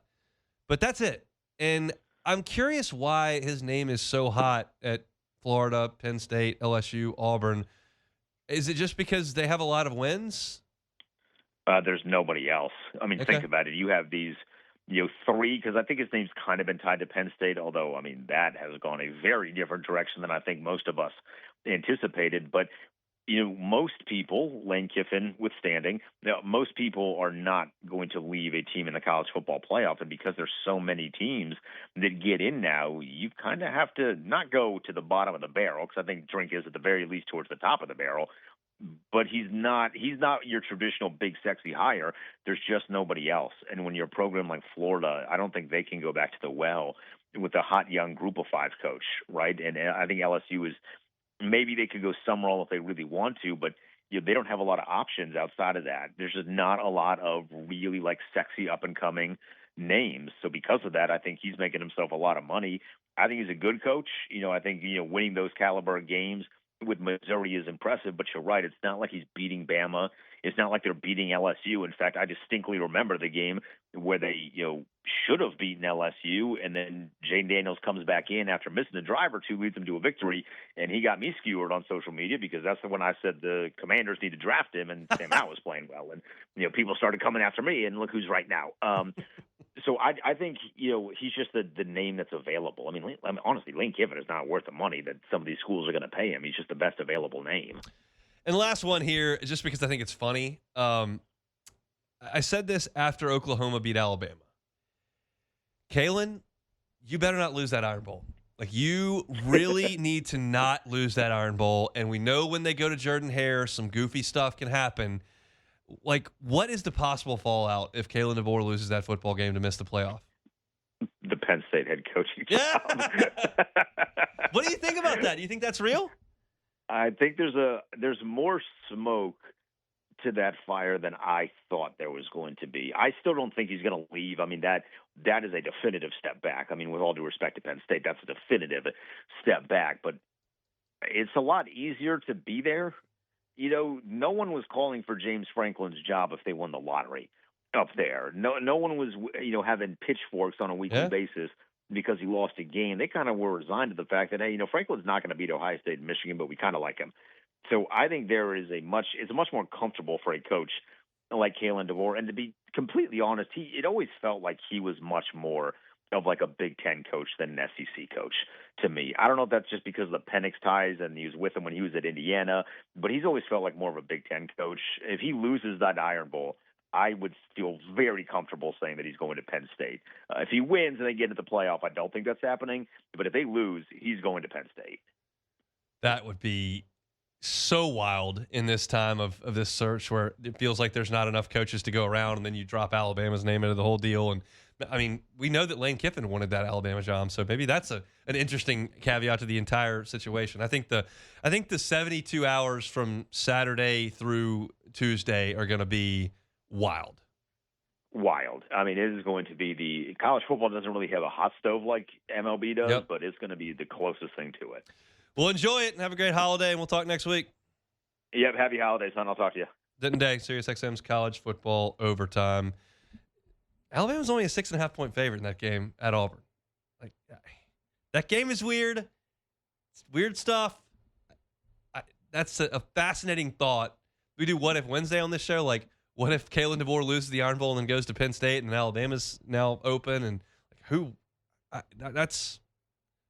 [SPEAKER 7] But that's it. And I'm curious why his name is so hot at Florida, Penn State, LSU, Auburn. Is it just because they have a lot of wins?
[SPEAKER 9] There's nobody else. I mean, think about it. You have these, 3, because I think his name's kind of been tied to Penn State, although, I mean, that has gone a very different direction than I think most of us anticipated. But most people, Lane Kiffin withstanding, most people are not going to leave a team in the college football playoff. And because there's so many teams that get in now, you kind of have to not go to the bottom of the barrel, because I think Drink is at the very least towards the top of the barrel. But he's not your traditional big sexy hire. There's just nobody else. And when you're a program like Florida, I don't think they can go back to the well with a hot young group of 5 coach, right? And I think LSU is, maybe they could go some role if they really want to, but they don't have a lot of options outside of that. There's just not a lot of really like sexy up and coming names. So because of that, I think he's making himself a lot of money. I think he's a good coach. I think winning those caliber games with Missouri is impressive, but you're right. It's not like he's beating Bama. It's not like they're beating LSU. In fact, I distinctly remember the game where they, should have beaten LSU, and then Jane Daniels comes back in after missing a drive or two, leads them to a victory, and he got me skewered on social media because that's when I said the Commanders need to draft him, and Sam Howell was playing well, and people started coming after me, and look who's right now. So I think he's just the name that's available. I mean, honestly, Lane Kiffin is not worth the money that some of these schools are going to pay him. He's just the best available name.
[SPEAKER 7] And last one here, just because I think it's funny. I said this after Oklahoma beat Alabama. Kalen, you better not lose that Iron Bowl. Like, you really need to not lose that Iron Bowl. And we know when they go to Jordan-Hare, some goofy stuff can happen. Like, what is the possible fallout if Kalen DeBoer loses that football game to miss the playoff?
[SPEAKER 9] The Penn State head coaching job.
[SPEAKER 7] What do you think about that? Do you think that's real?
[SPEAKER 9] I think there's more smoke to that fire than I thought there was going to be. I still don't think he's going to leave. I mean, that is a definitive step back. I mean, with all due respect to Penn State, that's a definitive step back. But it's a lot easier to be there. No one was calling for James Franklin's job if they won the lottery up there. No one was, having pitchforks on a weekly basis because he lost a game. They kind of were resigned to the fact that, hey, Franklin's not going to beat Ohio State and Michigan, but we kind of like him. So I think it's much more comfortable for a coach like Kalen DeBoer. And to be completely honest, it always felt like he was much more of like a Big Ten coach than an SEC coach to me. I don't know if that's just because of the Penix ties and he was with him when he was at Indiana, but he's always felt like more of a Big Ten coach. If he loses that Iron Bowl, I would feel very comfortable saying that he's going to Penn State. If he wins and they get into the playoff, I don't think that's happening. But if they lose, he's going to Penn State.
[SPEAKER 7] That would be so wild in this time of this search where it feels like there's not enough coaches to go around, and then you drop Alabama's name into the whole deal. And I mean, we know that Lane Kiffin wanted that Alabama job, so maybe that's an interesting caveat to the entire situation. I think the 72 hours from Saturday through Tuesday are going to be wild.
[SPEAKER 9] I mean, it is going to be the college football doesn't really have a hot stove like MLB does, but it's going to be the closest thing to it.
[SPEAKER 7] Well, enjoy it and have a great holiday, and we'll talk next week.
[SPEAKER 9] Yep, happy holidays, son. I'll talk to you.
[SPEAKER 7] Denton Day, SiriusXM's college football overtime. Alabama's only a 6.5-point favorite in that game at Auburn. Like, that game is weird. It's weird stuff. That's a fascinating thought. We do What If Wednesday on this show. Like, what if Kalen DeBoer loses the Iron Bowl and then goes to Penn State and Alabama's now open? And that's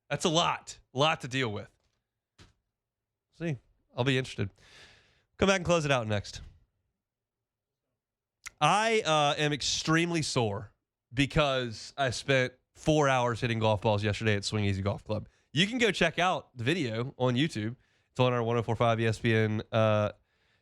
[SPEAKER 7] a lot to deal with. See, I'll be interested. Come back and close it out next. I am extremely sore because I spent 4 hours hitting golf balls yesterday at Swing Easy Golf Club. You can go check out the video on YouTube. It's on our 104.5 ESPN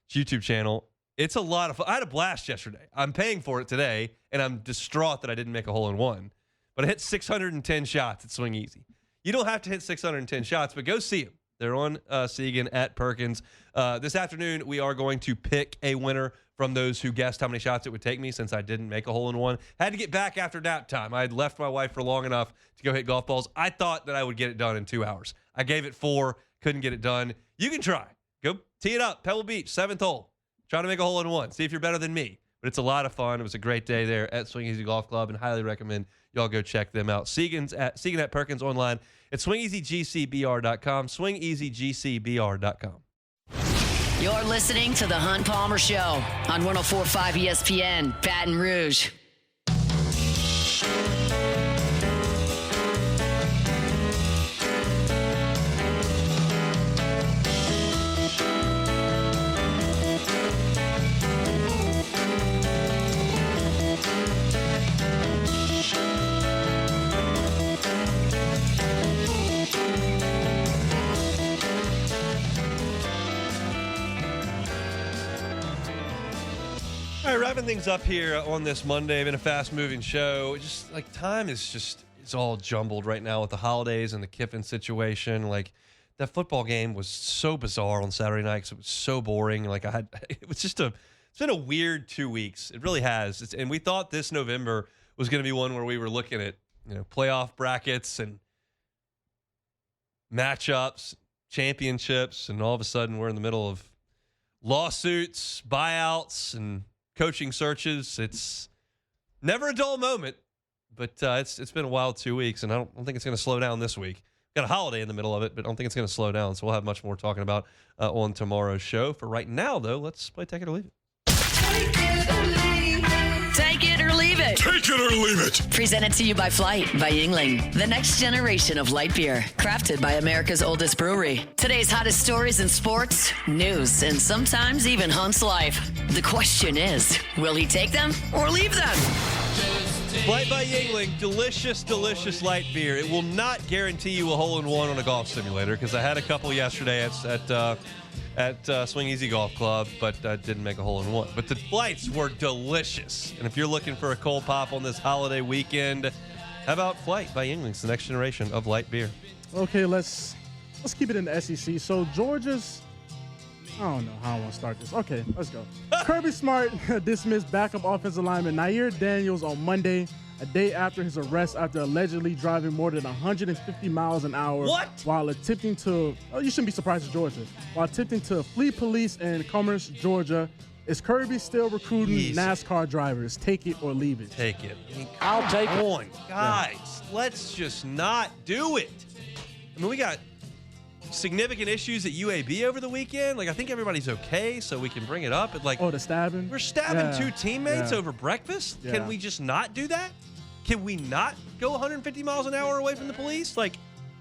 [SPEAKER 7] YouTube channel. It's a lot of fun. I had a blast yesterday. I'm paying for it today, and I'm distraught that I didn't make a hole-in-one. But I hit 610 shots at Swing Easy. You don't have to hit 610 shots, but go see them. They're on Segan at Perkins. This afternoon, we are going to pick a winner from those who guessed how many shots it would take me since I didn't make a hole-in-one. Had to get back after nap time. I had left my wife for long enough to go hit golf balls. I thought that I would get it done in 2 hours. I gave it 4, couldn't get it done. You can try. Go tee it up, Pebble Beach, 7th hole. Try to make a hole-in-one. See if you're better than me. But it's a lot of fun. It was a great day there at Swing Easy Golf Club, and highly recommend y'all go check them out. Segan at Perkins online at swingeasygcbr.com, swingeasygcbr.com.
[SPEAKER 4] You're listening to The Hunt Palmer Show on 104.5 ESPN, Baton Rouge.
[SPEAKER 7] wrapping things up here on this Monday. Been a fast-moving show. Just like time is just it's all jumbled right now with the holidays and the Kiffin situation. Like that football game was so bizarre on Saturday night because it was so boring. Like it's been a weird 2 weeks. It really has. And we thought this November was going to be one where we were looking at playoff brackets and matchups, championships, and all of a sudden we're in the middle of lawsuits, buyouts, and coaching searches. It's never a dull moment, but it's been a wild 2 weeks, and I don't think it's going to slow down this week. Got a holiday in the middle of it, but I don't think it's going to slow down, so we'll have much more talking about on tomorrow's show. For right now, though, let's play Take It or Leave It.
[SPEAKER 4] Take it or leave it.
[SPEAKER 5] Take it or leave it.
[SPEAKER 4] Presented to you by Flight by Yingling, the next generation of light beer, crafted by America's oldest brewery. Today's hottest stories in sports, news, and sometimes even Hunt's life. The question is, will he take them or leave them?
[SPEAKER 7] Flight by Yingling, delicious, delicious light beer. It will not guarantee you a hole-in-one on a golf simulator because I had a couple yesterday at Swing Easy Golf Club, but didn't make a hole-in-one. But the flights were delicious. And if you're looking for a cold pop on this holiday weekend, how about Flight by Yingling? It's the next generation of light beer.
[SPEAKER 8] Okay, let's keep it in the SEC. So Georgia's, I don't know how I want to start this. Okay, let's go. Kirby Smart dismissed backup offensive lineman Nair Daniels on Monday, a day after his arrest after allegedly driving more than 150 miles an hour while attempting to, you shouldn't be surprised at Georgia, while attempting to flee police in Commerce, Georgia. Is Kirby still recruiting NASCAR drivers? Take it or leave it.
[SPEAKER 7] Take it. I mean,
[SPEAKER 6] I'll take it.
[SPEAKER 7] Guys, let's just not do it. I mean, we got significant issues at UAB over the weekend. Like, I think everybody's okay, so we can bring it up. But, like,
[SPEAKER 8] the stabbing?
[SPEAKER 7] We're stabbing two teammates over breakfast?
[SPEAKER 8] Yeah.
[SPEAKER 7] Can we just not do that? Can we not go 150 miles an hour away from the police? Like,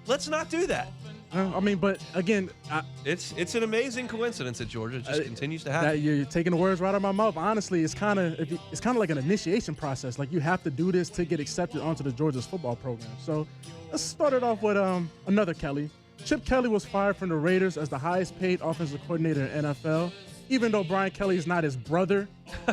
[SPEAKER 7] let's not do that.
[SPEAKER 8] I mean, but again,
[SPEAKER 7] it's an amazing coincidence that Georgia just continues to happen.
[SPEAKER 8] You're taking the words right out of my mouth. Honestly, it's kind of like an initiation process. Like, you have to do this to get accepted onto the Georgia's football program. So let's start it off with another Kelly. Chip Kelly was fired from the Raiders as the highest-paid offensive coordinator in NFL. Even though Brian Kelly is not his brother,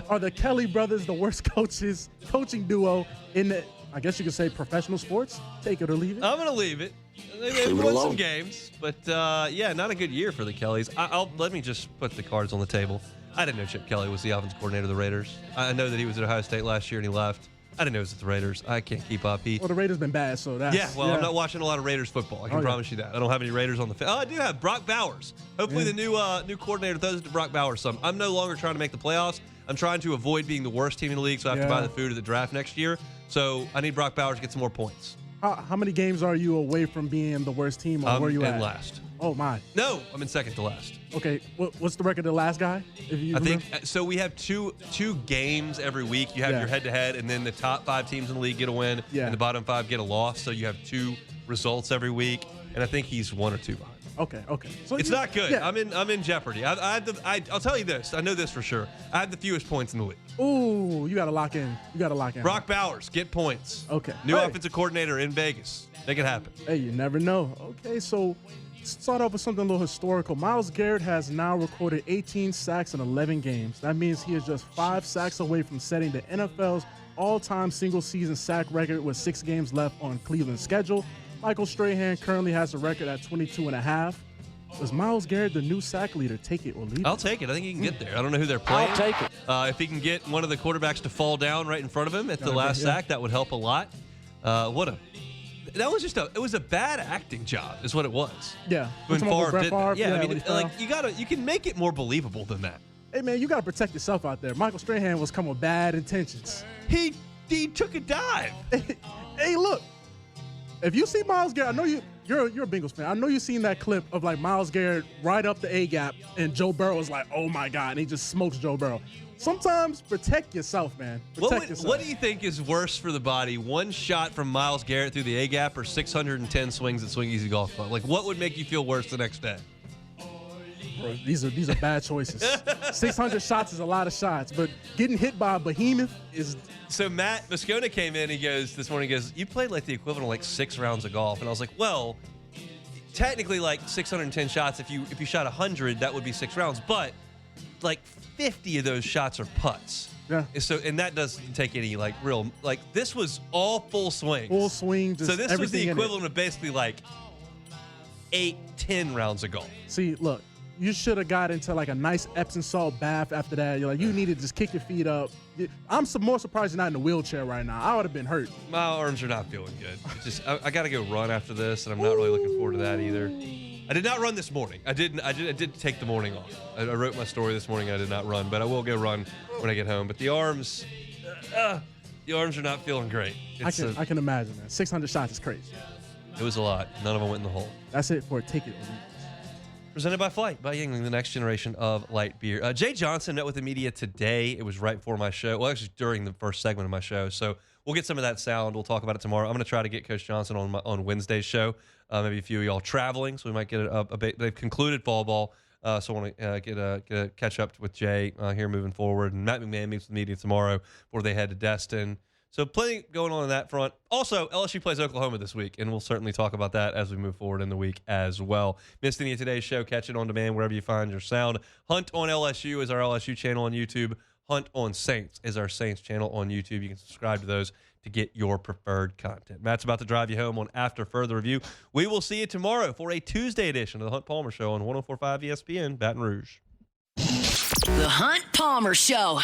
[SPEAKER 8] are the Kelly brothers the worst coaching duo in the, I guess you could say, professional sports? Take it or leave it.
[SPEAKER 7] I'm going to leave it. They've won some games, but not a good year for the Kellys. Let me just put the cards on the table. I didn't know Chip Kelly was the offensive coordinator of the Raiders. I know that he was at Ohio State last year and he left. I didn't know it was at the Raiders. I can't keep up.
[SPEAKER 8] Well, the Raiders been bad, so that's...
[SPEAKER 7] I'm not watching a lot of Raiders football. I can promise you that. I don't have any Raiders on the field. Oh, I do have Brock Bowers. Hopefully the new coordinator throws it to Brock Bowers some. I'm no longer trying to make the playoffs. I'm trying to avoid being the worst team in the league, so I have to buy the food at the draft next year. So I need Brock Bowers to get some more points.
[SPEAKER 8] How many games are you away from being the worst team, or where you at?
[SPEAKER 7] Last.
[SPEAKER 8] Oh, my.
[SPEAKER 7] No, I'm in second to last.
[SPEAKER 8] Okay, what's the record of the last guy?
[SPEAKER 7] I think so. We have two games every week. You have your head-to-head, and then the top 5 teams in the league get a win, and the bottom 5 get a loss. So you have 2 results every week, and I think he's 1 or 2 behind.
[SPEAKER 8] Okay. So
[SPEAKER 7] it's not good. Yeah. I'm in jeopardy. I'll tell you this. I know this for sure. I have the fewest points in the league.
[SPEAKER 8] Ooh, you got to lock in.
[SPEAKER 7] Brock Bowers, get points.
[SPEAKER 8] Okay.
[SPEAKER 7] New offensive coordinator in Vegas. Make it happen.
[SPEAKER 8] Hey, you never know. Okay, so let's start off with something a little historical. Myles Garrett has now recorded 18 sacks in 11 games. That means he is just 5 sacks away from setting the NFL's all-time single-season sack record with 6 games left on Cleveland's schedule. Michael Strahan currently has a record at 22.5. Is Myles Garrett the new sack leader? Take it or leave it?
[SPEAKER 7] I'll take it. I think he can get there. I don't know who they're playing.
[SPEAKER 6] I'll take it.
[SPEAKER 7] If he can get one of the quarterbacks to fall down right in front of him at the last sack, that would help a lot. That was it was a bad acting job, is what it was.
[SPEAKER 8] Yeah.
[SPEAKER 7] When Favre did that.
[SPEAKER 8] Yeah,
[SPEAKER 7] I mean, you can make it more believable than that.
[SPEAKER 8] Hey, man, you got to protect yourself out there. Michael Strahan was coming with bad intentions.
[SPEAKER 7] He took a dive.
[SPEAKER 8] Hey, look. If you see Myles Garrett, I know you're a Bengals fan. I know you've seen that clip of like Myles Garrett right up the A-gap, and Joe Burrow was like, "Oh my God," and he just smokes Joe Burrow. Sometimes protect yourself, man. Protect yourself.
[SPEAKER 7] What do you think is worse for the body? 1 shot from Myles Garrett through the A-gap, or 610 swings at Swing Easy Golf Club? Like, what would make you feel worse the next day?
[SPEAKER 8] Bro, these are bad choices. 600 shots is a lot of shots, but getting hit by a behemoth is.
[SPEAKER 7] So Matt Moscona came in. This morning. He goes, "You played like the equivalent of like 6 rounds of golf," and I was like, "Well, technically, like 610 shots. If you shot 100, that would be 6 rounds. But like 50 of those shots are putts.
[SPEAKER 8] Yeah.
[SPEAKER 7] And that doesn't take any this was all full swings.
[SPEAKER 8] Full swing. Just
[SPEAKER 7] so this was the
[SPEAKER 8] everything in it.
[SPEAKER 7] equivalent of basically 8-10 rounds of golf.
[SPEAKER 8] See, look, you should have got into a nice Epsom salt bath after that. You're you need to just kick your feet up. I'm more surprised you're not in a wheelchair right now. I would have been hurt.
[SPEAKER 7] My arms are not feeling good. It's just I got to go run after this, and I'm not really looking forward to that either. I did not run this morning. I did take the morning off. I wrote my story this morning. I did not run, but I will go run when I get home. But the arms are not feeling great.
[SPEAKER 8] I can imagine, man. 600 shots is crazy.
[SPEAKER 7] It was a lot. None of them went in the hole.
[SPEAKER 8] That's it for a ticket.
[SPEAKER 7] Presented by Flight by Yingling, the next generation of light beer. Jay Johnson met with the media today. It was right before my show. Well, actually, during the first segment of my show. So we'll get some of that sound. We'll talk about it tomorrow. I'm going to try to get Coach Johnson on Wednesday's show. Maybe a few of y'all traveling, so we might get a bit. They've concluded fall ball, so I want to get a catch up with Jay here moving forward. And Matt McMahon meets with the media tomorrow before they head to Destin. So plenty going on that front. Also, LSU plays Oklahoma this week, and we'll certainly talk about that as we move forward in the week as well. Missed any of today's show, catch it on demand wherever you find your sound. Hunt on LSU is our LSU channel on YouTube. Hunt on Saints is our Saints channel on YouTube. You can subscribe to those to get your preferred content. Matt's about to drive you home on After Further Review. We will see you tomorrow for a Tuesday edition of the Hunt Palmer Show on 104.5 ESPN, Baton Rouge.
[SPEAKER 4] The Hunt Palmer Show.